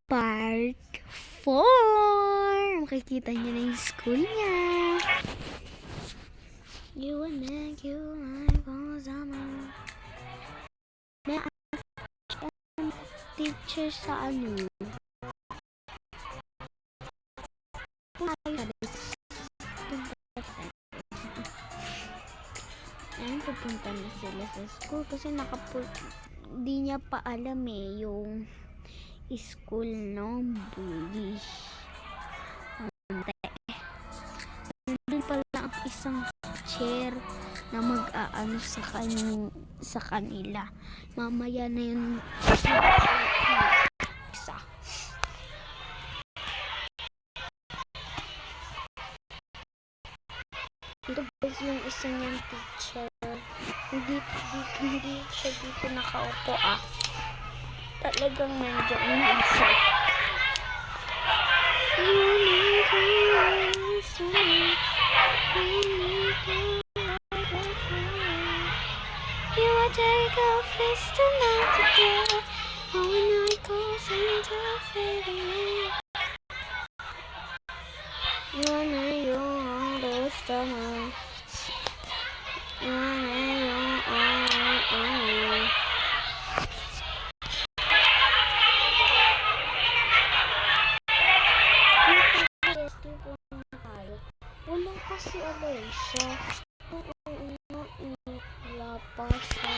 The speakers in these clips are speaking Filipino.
Part 4. Makikita niyo na yung school niya. You will make you like summer. May teacher sa ano. Ayan, pupunta na sila sa school kasi di niya pa alam yung school ng bully. Nandun pala ang isang chair na mag-aano sa kanila. Mamaya na yun isa. Ito guys yung isa niyang teacher. Hindi siya dito nakaupo Talagang nandiyan na isa. You will take a fist tonight together. Oh, we know it goes into fading. You and I, you're all the summer. You and I, you're all. Wala pa si Alyssa. Wala pa siya.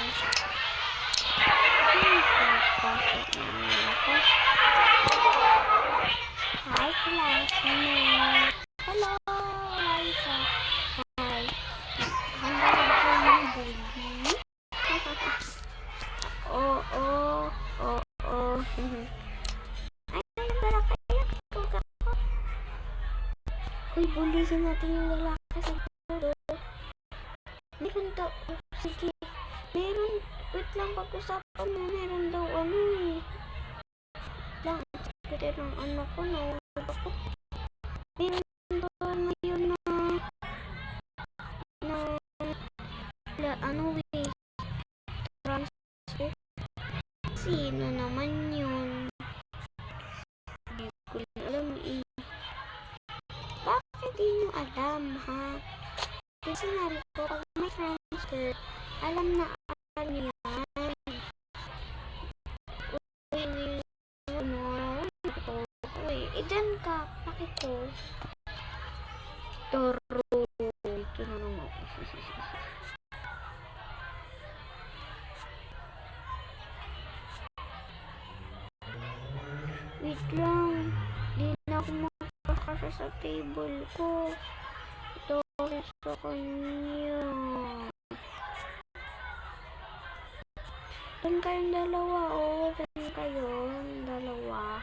Hi, classmate. Hello, Alyssa. Hi. Hanggang mo baby. Oo. Ay, para kayo. Uy, bulihin natin yung lalaki sa puro. Meron daw, sige. Meron, wait lang, pag-usapan mo, meron daw lang, pwede ng anak ko, meron daw ngayon transfer. Sino naman yun? Hindi ko lang alam Bakit di nyo alam, ha? Kasi sinabi ko, pag may transfer, alam na yan. Diyan ka, bakit to? Toro. Ito na naman. Wait lang. Di na ako makakasya sa table ko. Ito sa kanya. Doon kayong dalawa, doon kayong dalawa.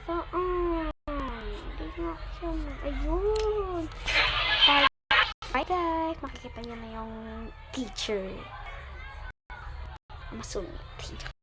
Saan? Hindi nga siya ayun. Bye guys. Makikita niyo na yung teacher. Masungit.